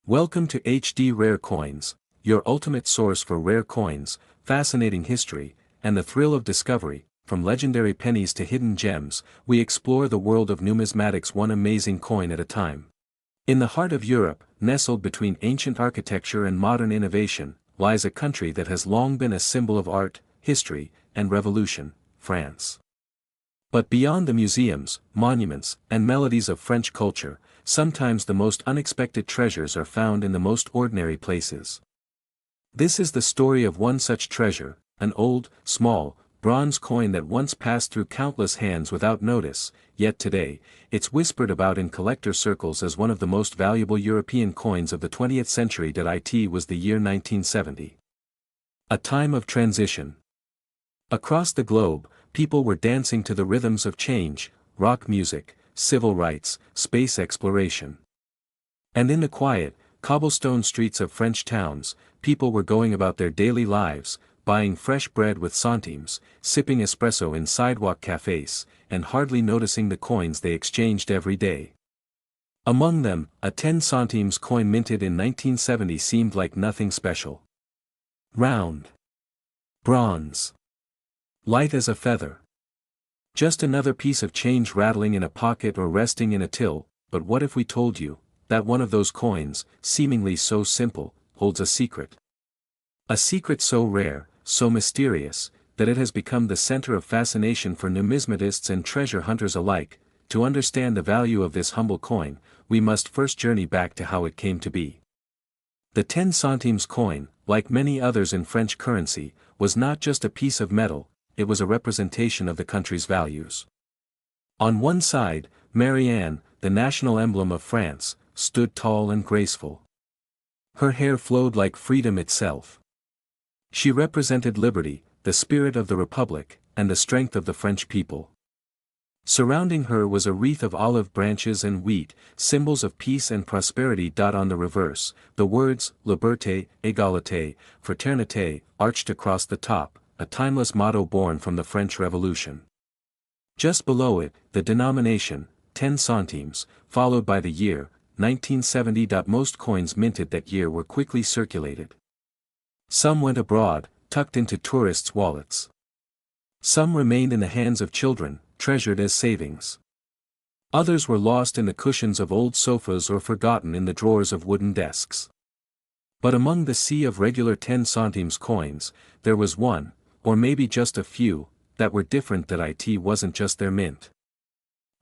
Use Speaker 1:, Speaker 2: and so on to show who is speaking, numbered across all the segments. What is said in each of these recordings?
Speaker 1: Welcome to HD Rare Coins, your ultimate source for rare coins, fascinating history, and the thrill of discovery. From legendary pennies to hidden gems, we explore the world of numismatics one amazing coin at a time. In the heart of Europe, nestled between ancient architecture and modern innovation, lies a country that has long been a symbol of art, history, and revolution, France. But beyond the museums, monuments, and melodies of French culture, sometimes the most unexpected treasures are found in the most ordinary places. This is the story of one such treasure, an old, small, bronze coin that once passed through countless hands without notice, yet today, it's whispered about in collector circles as one of the most valuable European coins of the 20th century. It was the year 1970. A time of transition. Across the globe, people were dancing to the rhythms of change, rock music, civil rights, space exploration. And in the quiet, cobblestone streets of French towns, people were going about their daily lives, buying fresh bread with centimes, sipping espresso in sidewalk cafes, and hardly noticing the coins they exchanged every day. Among them, a 10 centimes coin minted in 1970 seemed like nothing special. Round. Bronze. Light as a feather. Just another piece of change rattling in a pocket or resting in a till. But what if we told you that one of those coins, seemingly so simple, holds a secret? A secret so rare, so mysterious, that it has become the center of fascination for numismatists and treasure hunters alike. To understand the value of this humble coin, we must first journey back to how it came to be. The 10 centimes coin, like many others in French currency, was not just a piece of metal, it was a representation of the country's values. On one side, Marianne, the national emblem of France, stood tall and graceful. Her hair flowed like freedom itself. She represented liberty, the spirit of the Republic, and the strength of the French people. Surrounding her was a wreath of olive branches and wheat, symbols of peace and prosperity. On the reverse, the words, Liberté, Égalité, Fraternité, arched across the top, a timeless motto born from the French Revolution. Just below it, the denomination, 10 centimes, followed by the year, 1970. Most coins minted that year were quickly circulated. Some went abroad, tucked into tourists' wallets. Some remained in the hands of children, treasured as savings. Others were lost in the cushions of old sofas or forgotten in the drawers of wooden desks. But among the sea of regular 10 centimes coins, there was one, or maybe just a few, that were different. That it wasn't just their mint.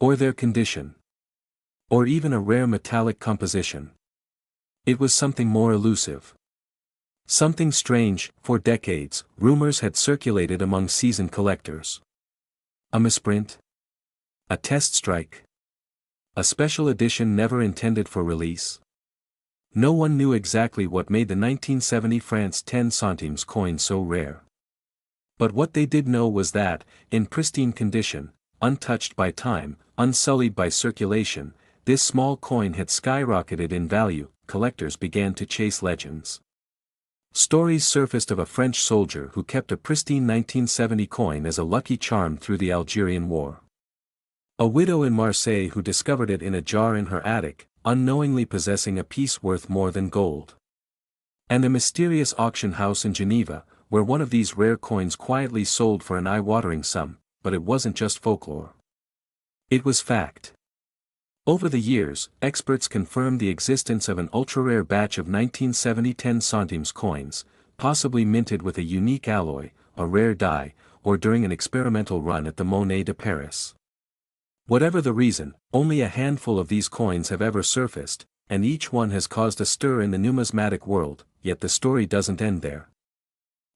Speaker 1: Or their condition. Or even a rare metallic composition. It was something more elusive. Something strange. For decades, rumors had circulated among seasoned collectors. A misprint? A test strike? A special edition never intended for release? No one knew exactly what made the 1970 France 10 centimes coin so rare. But what they did know was that, in pristine condition, untouched by time, unsullied by circulation, this small coin had skyrocketed in value. Collectors began to chase legends. Stories surfaced of a French soldier who kept a pristine 1970 coin as a lucky charm through the Algerian War. A widow in Marseille who discovered it in a jar in her attic, unknowingly possessing a piece worth more than gold. And a mysterious auction house in Geneva, where one of these rare coins quietly sold for an eye-watering sum. But it wasn't just folklore. It was fact. Over the years, experts confirmed the existence of an ultra-rare batch of 1970 10 centimes coins, possibly minted with a unique alloy, a rare die, or during an experimental run at the Monnaie de Paris. Whatever the reason, only a handful of these coins have ever surfaced, and each one has caused a stir in the numismatic world. Yet the story doesn't end there.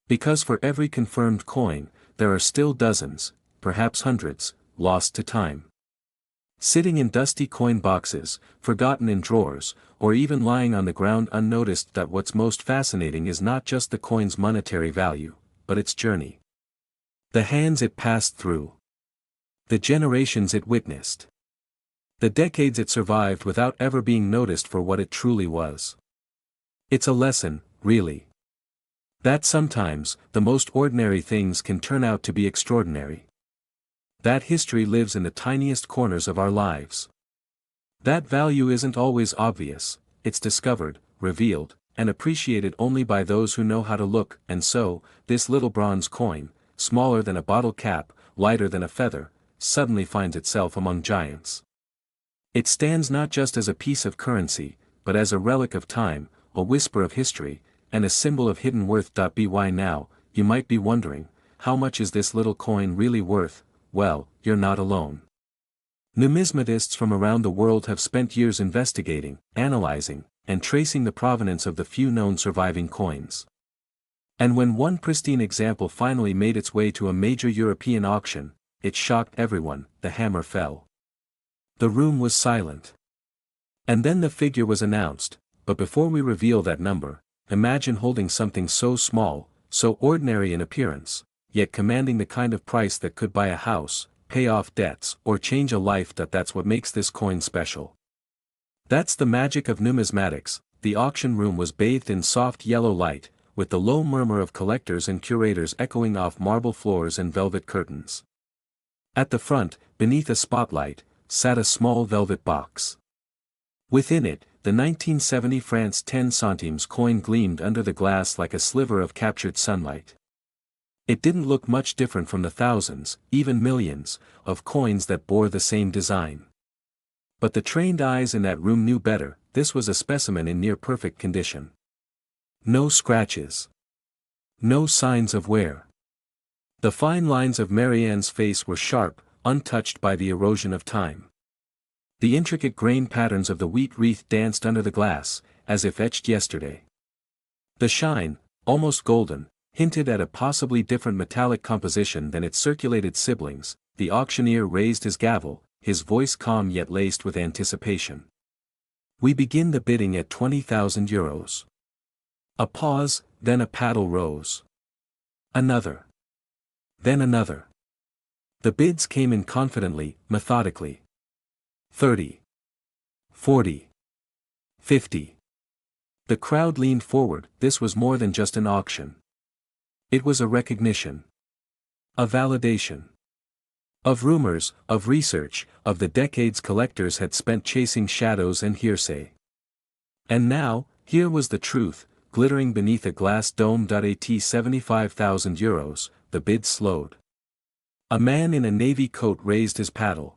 Speaker 1: Because for every confirmed coin, there are still dozens, perhaps hundreds, lost to time. Sitting in dusty coin boxes, forgotten in drawers, or even lying on the ground unnoticed. What's most fascinating is not just the coin's monetary value, but its journey. The hands it passed through. The generations it witnessed. The decades it survived without ever being noticed for what it truly was. It's a lesson, really. That sometimes, the most ordinary things can turn out to be extraordinary. That history lives in the tiniest corners of our lives. That value isn't always obvious, it's discovered, revealed, and appreciated only by those who know how to look, and so, this little bronze coin, smaller than a bottle cap, lighter than a feather, suddenly finds itself among giants. It stands not just as a piece of currency, but as a relic of time, a whisper of history, and a symbol of hidden worth. By now, you might be wondering, how much is this little coin really worth? Well, you're not alone. Numismatists from around the world have spent years investigating, analyzing, and tracing the provenance of the few known surviving coins. And when one pristine example finally made its way to a major European auction, it shocked everyone. The hammer fell. The room was silent. And then the figure was announced, but before we reveal that number, imagine holding something so small, so ordinary in appearance, yet commanding the kind of price that could buy a house, pay off debts, or change a life. That's what makes this coin special. That's the magic of numismatics. The auction room was bathed in soft yellow light, with the low murmur of collectors and curators echoing off marble floors and velvet curtains. At the front, beneath a spotlight, sat a small velvet box. Within it, the 1970 France 10 centimes coin gleamed under the glass like a sliver of captured sunlight. It didn't look much different from the thousands, even millions, of coins that bore the same design. But the trained eyes in that room knew better. This was a specimen in near perfect condition. No scratches. No signs of wear. The fine lines of Marianne's face were sharp, untouched by the erosion of time. The intricate grain patterns of the wheat wreath danced under the glass, as if etched yesterday. The shine, almost golden, hinted at a possibly different metallic composition than its circulated siblings. The auctioneer raised his gavel, his voice calm yet laced with anticipation. We begin the bidding at 20,000 euros. A pause, then a paddle rose. Another. Then another. The bids came in confidently, methodically. 30. 40. 50. The crowd leaned forward. This was more than just an auction. It was a recognition. A validation. Of rumors, of research, of the decades collectors had spent chasing shadows and hearsay. And now, here was the truth, glittering beneath a glass dome. At 75,000 euros, the bid slowed. A man in a navy coat raised his paddle.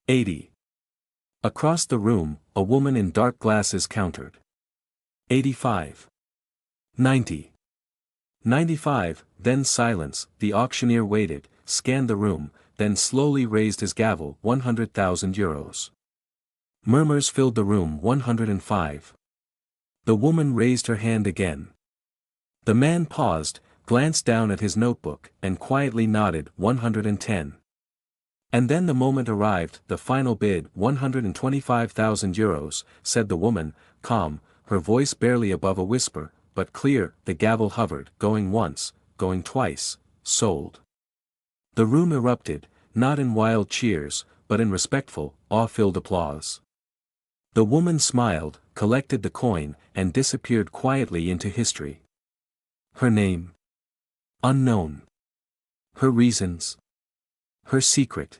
Speaker 1: 80. Across the room, a woman in dark glasses countered. 85. 90. 95, then silence. The auctioneer waited, scanned the room, then slowly raised his gavel. 100,000 euros. Murmurs filled the room. 105. The woman raised her hand again. The man paused, glanced down at his notebook, and quietly nodded. 110. And then the moment arrived. The final bid. 125,000 euros, said the woman, calm, her voice barely above a whisper, but clear. The gavel hovered, going once, going twice. Sold. The room erupted, not in wild cheers, but in respectful, awe-filled applause. The woman smiled, collected the coin, and disappeared quietly into history. Her name? Unknown. Her reasons? Her secret.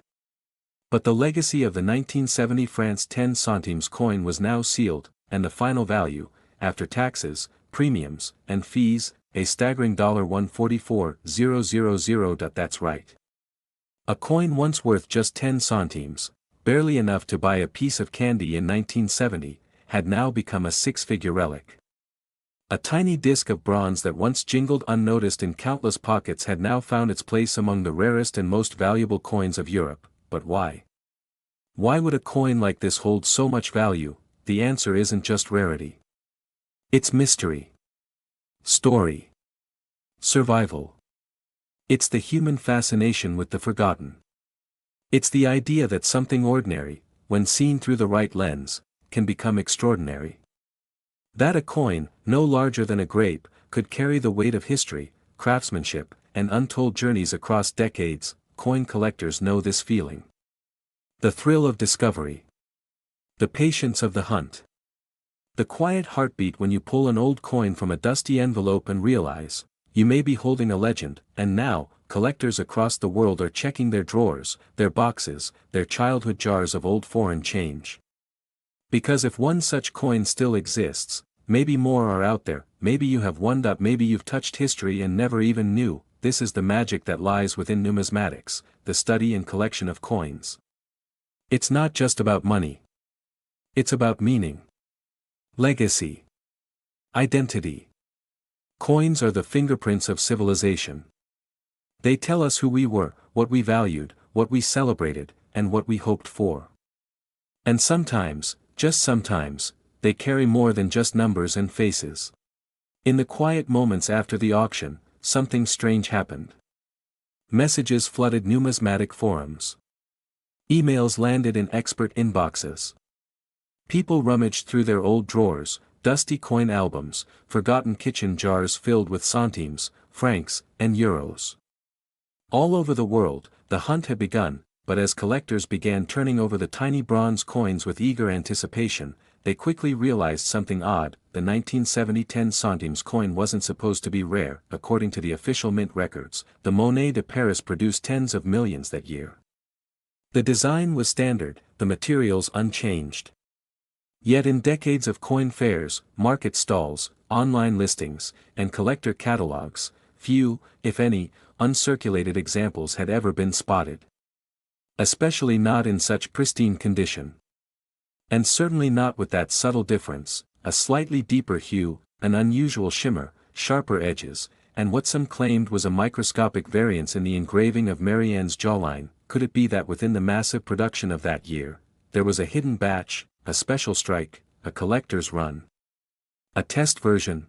Speaker 1: But the legacy of the 1970 France 10 centimes coin was now sealed, and the final value, after taxes, premiums, and fees, a staggering $144,000. That's right. A coin once worth just 10 centimes, barely enough to buy a piece of candy in 1970, had now become a six-figure relic. A tiny disc of bronze that once jingled unnoticed in countless pockets had now found its place among the rarest and most valuable coins of Europe. But why? Why would a coin like this hold so much value? The answer isn't just rarity. It's mystery. Story. Survival. It's the human fascination with the forgotten. It's the idea that something ordinary, when seen through the right lens, can become extraordinary. That a coin, no larger than a grape, could carry the weight of history, craftsmanship, and untold journeys across decades. Coin collectors know this feeling. The thrill of discovery. The patience of the hunt. The quiet heartbeat when you pull an old coin from a dusty envelope and realize, you may be holding a legend. And now, collectors across the world are checking their drawers, their boxes, their childhood jars of old foreign change. Because if one such coin still exists, maybe more are out there, maybe you have one. Maybe you've touched history and never even knew. This is the magic that lies within numismatics, the study and collection of coins. It's not just about money. It's about meaning, legacy, identity. Coins are the fingerprints of civilization. They tell us who we were, what we valued, what we celebrated, and what we hoped for. And sometimes, just sometimes, they carry more than just numbers and faces. In the quiet moments after the auction, something strange happened. Messages flooded numismatic forums. Emails landed in expert inboxes. People rummaged through their old drawers, dusty coin albums, forgotten kitchen jars filled with centimes, francs, and euros. All over the world, the hunt had begun, but as collectors began turning over the tiny bronze coins with eager anticipation, they quickly realized something odd. The 1970 10 centimes coin wasn't supposed to be rare. According to the official mint records, the Monnaie de Paris produced tens of millions that year. The design was standard, the materials unchanged. Yet in decades of coin fairs, market stalls, online listings, and collector catalogs, few, if any, uncirculated examples had ever been spotted. Especially not in such pristine condition. And certainly not with that subtle difference, a slightly deeper hue, an unusual shimmer, sharper edges, and what some claimed was a microscopic variance in the engraving of Marianne's jawline. Could it be that within the massive production of that year, there was a hidden batch, a special strike, a collector's run? A test version?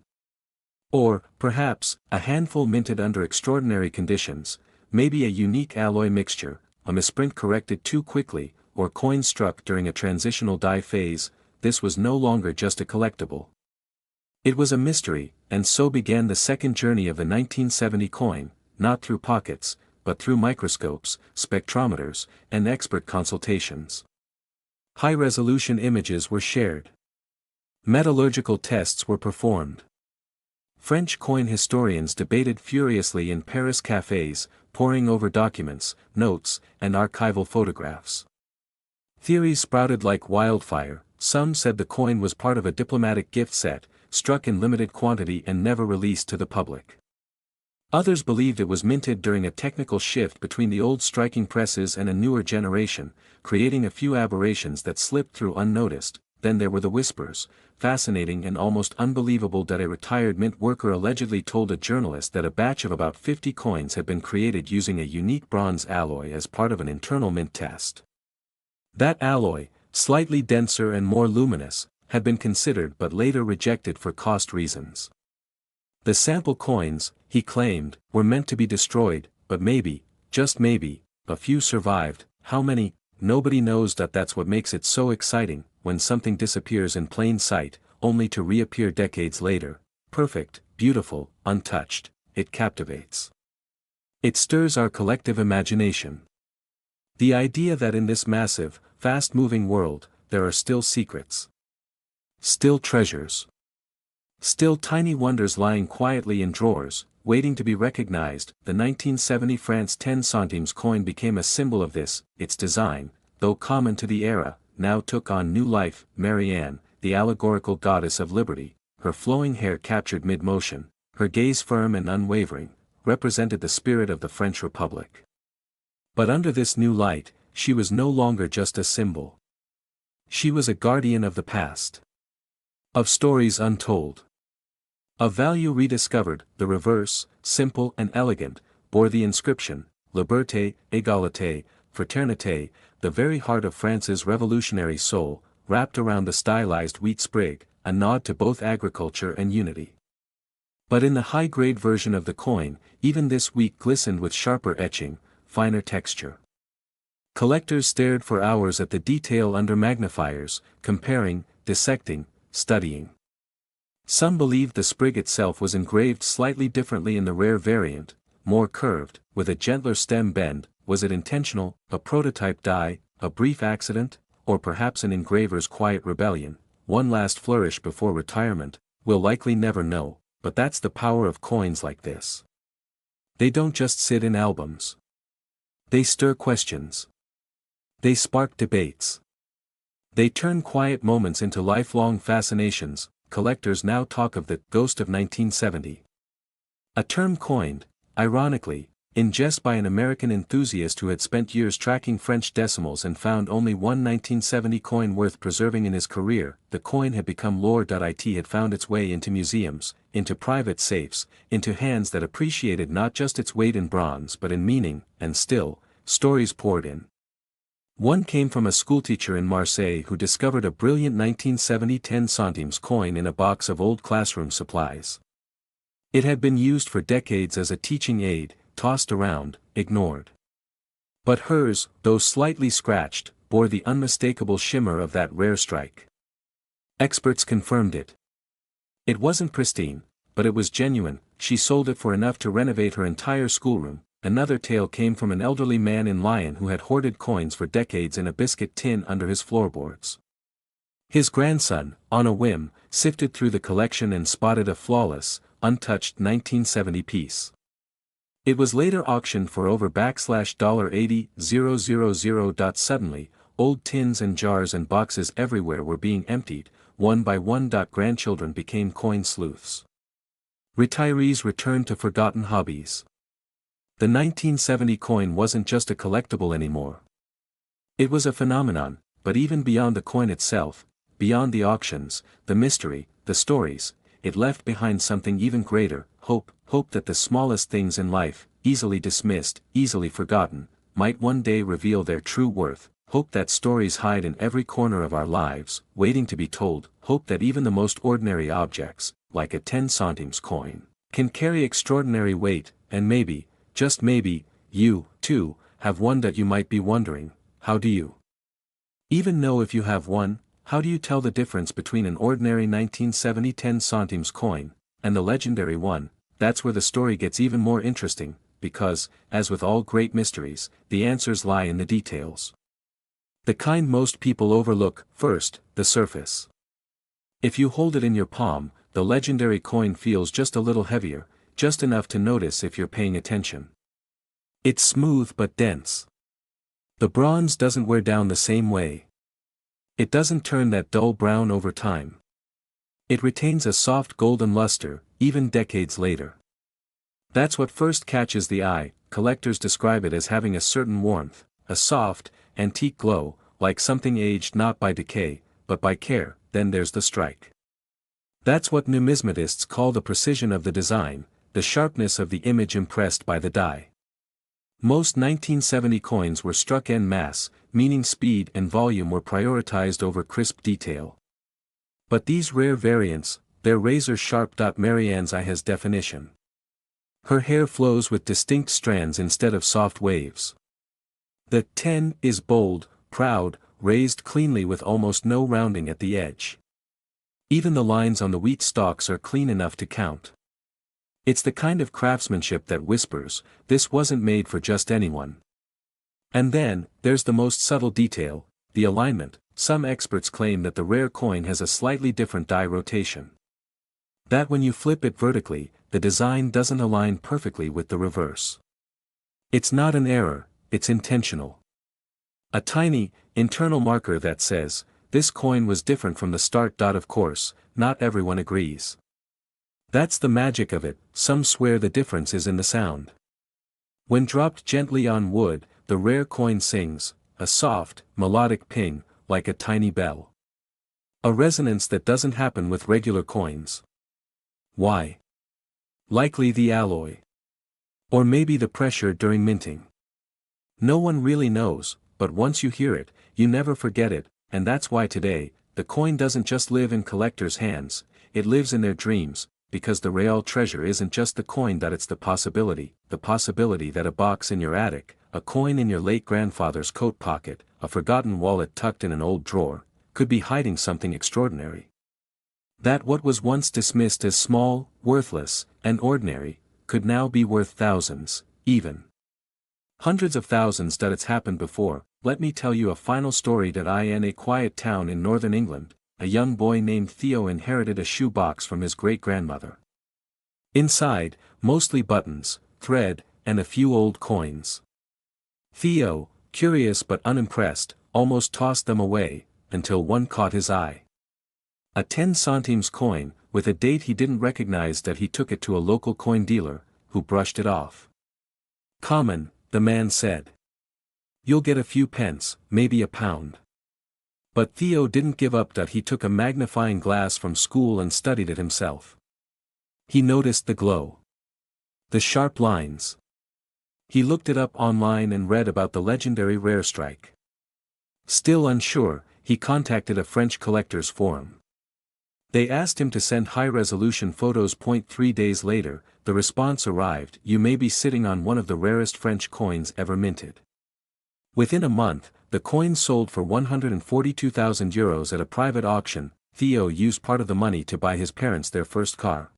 Speaker 1: Or, perhaps, a handful minted under extraordinary conditions, maybe a unique alloy mixture, a misprint corrected too quickly, or coins struck during a transitional dye phase. This was no longer just a collectible. It was a mystery, and so began the second journey of the 1970 coin, not through pockets, but through microscopes, spectrometers, and expert consultations. High-resolution images were shared. Metallurgical tests were performed. French coin historians debated furiously in Paris cafes, poring over documents, notes, and archival photographs. Theories sprouted like wildfire. Some said the coin was part of a diplomatic gift set, struck in limited quantity and never released to the public. Others believed it was minted during a technical shift between the old striking presses and a newer generation, creating a few aberrations that slipped through unnoticed. Then there were the whispers, fascinating and almost unbelievable, that a retired mint worker allegedly told a journalist that a batch of about 50 coins had been created using a unique bronze alloy as part of an internal mint test. That alloy, slightly denser and more luminous, had been considered but later rejected for cost reasons. The sample coins, he claimed, were meant to be destroyed, but maybe, just maybe, a few survived. How many? Nobody knows. That's what makes it so exciting, when something disappears in plain sight, only to reappear decades later, perfect, beautiful, untouched. It captivates. It stirs our collective imagination. The idea that in this massive, fast-moving world, there are still secrets. Still treasures. Still tiny wonders lying quietly in drawers, waiting to be recognized. The 1970 France 10 centimes coin became a symbol of this. Its design, though common to the era, now took on new life. Marianne, the allegorical goddess of liberty, her flowing hair captured mid-motion, her gaze firm and unwavering, represented the spirit of the French Republic. But under this new light, she was no longer just a symbol. She was a guardian of the past. Of stories untold. Of value rediscovered. The reverse, simple and elegant, bore the inscription, Liberté, Égalité, Fraternité, the very heart of France's revolutionary soul, wrapped around the stylized wheat sprig, a nod to both agriculture and unity. But in the high-grade version of the coin, even this wheat glistened with sharper etching, finer texture. Collectors stared for hours at the detail under magnifiers, comparing, dissecting, studying. Some believed the sprig itself was engraved slightly differently in the rare variant, more curved, with a gentler stem bend. Was it intentional, a prototype die, a brief accident, or perhaps an engraver's quiet rebellion, one last flourish before retirement? We'll likely never know, but that's the power of coins like this. They don't just sit in albums. They stir questions. They spark debates. They turn quiet moments into lifelong fascinations. collectors now talk of the ghost of 1970. A term coined, ironically, in jest by an American enthusiast who had spent years tracking French decimals and found only one 1970 coin worth preserving in his career. The coin had become lore. It had found its way into museums, into private safes, into hands that appreciated not just its weight in bronze but in meaning, and still, stories poured in. One came from a schoolteacher in Marseille who discovered a brilliant 1970 10 centimes coin in a box of old classroom supplies. It had been used for decades as a teaching aid, tossed around, ignored. But hers, though slightly scratched, bore the unmistakable shimmer of that rare strike. Experts confirmed it. It wasn't pristine, but it was genuine. She sold it for enough to renovate her entire schoolroom. Another tale came from an elderly man in Lyon who had hoarded coins for decades in a biscuit tin under his floorboards. His grandson, on a whim, sifted through the collection and spotted a flawless, untouched 1970 piece. It was later auctioned for over $80,000. Suddenly, old tins and jars and boxes everywhere were being emptied, one by one. Grandchildren became coin sleuths. Retirees returned to forgotten hobbies. The 1970 coin wasn't just a collectible anymore. It was a phenomenon, but even beyond the coin itself, beyond the auctions, the mystery, the stories, it left behind something even greater: hope that the smallest things in life, easily dismissed, easily forgotten, might one day reveal their true worth, hope that stories hide in every corner of our lives, waiting to be told, hope that even the most ordinary objects, like a 10 centimes coin, can carry extraordinary weight, and maybe, just maybe, you, too, have one. That you might be wondering, how do you even know if you have one? How do you tell the difference between an ordinary 1970 10 centimes coin, and the legendary one? That's where the story gets even more interesting, because, as with all great mysteries, the answers lie in the details. The kind most people overlook. First, the surface. If you hold it in your palm, the legendary coin feels just a little heavier, just enough to notice if you're paying attention. It's smooth but dense. The bronze doesn't wear down the same way. It doesn't turn that dull brown over time. It retains a soft golden luster, even decades later. That's what first catches the eye. Collectors describe it as having a certain warmth, a soft, antique glow, like something aged not by decay, but by care. Then there's the strike. That's what numismatists call the precision of the design, the sharpness of the image impressed by the die. Most 1970 coins were struck en masse, meaning speed and volume were prioritized over crisp detail. But these rare variants, they're razor sharp. Marianne's eye has definition. Her hair flows with distinct strands instead of soft waves. The 10 is bold, proud, raised cleanly with almost no rounding at the edge. Even the lines on the wheat stalks are clean enough to count. It's the kind of craftsmanship that whispers, this wasn't made for just anyone. And then, there's the most subtle detail, the alignment. Some experts claim that the rare coin has a slightly different die rotation. That when you flip it vertically, the design doesn't align perfectly with the reverse. It's not an error, it's intentional. A tiny, internal marker that says, this coin was different from the start. Of course, not everyone agrees. That's the magic of it. Some swear the difference is in the sound. When dropped gently on wood, the rare coin sings, a soft, melodic ping, like a tiny bell. A resonance that doesn't happen with regular coins. Why? Likely the alloy. Or maybe the pressure during minting. No one really knows, but once you hear it, you never forget it, and that's why today, the coin doesn't just live in collectors' hands, it lives in their dreams. Because the real treasure isn't just the coin, that it's the possibility that a box in your attic, a coin in your late grandfather's coat pocket, a forgotten wallet tucked in an old drawer, could be hiding something extraordinary. That what was once dismissed as small, worthless, and ordinary, could now be worth thousands, even hundreds of thousands. It's happened before. Let me tell you a final story. In a quiet town in northern England, a young boy named Theo inherited a shoe box from his great-grandmother. Inside, mostly buttons, thread, and a few old coins. Theo, curious but unimpressed, almost tossed them away, until one caught his eye. A 10 centimes coin, with a date he didn't recognize that he took it to a local coin dealer, who brushed it off. Common, the man said. You'll get a few pence, maybe a pound. But Theo didn't give up that he took a magnifying glass from school and studied it himself. He noticed the glow. The sharp lines. He looked it up online and read about the legendary rare strike. Still unsure, he contacted a French collectors forum. They asked him to send high-resolution photos. 3 days later, the response arrived: you may be sitting on one of the rarest French coins ever minted. Within a month, the coin sold for €142,000 at a private auction. Theo used part of the money to buy his parents their first car.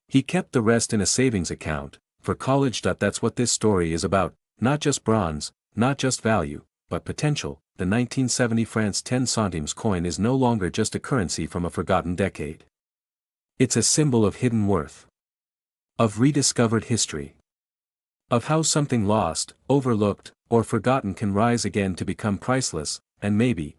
Speaker 1: He kept the rest in a savings account, for college. That's what this story is about, not just bronze, not just value, but potential. The 1970 France 10 centimes coin is no longer just a currency from a forgotten decade. It's a symbol of hidden worth. Of rediscovered history. Of how something lost, overlooked, or forgotten can rise again to become priceless, and maybe,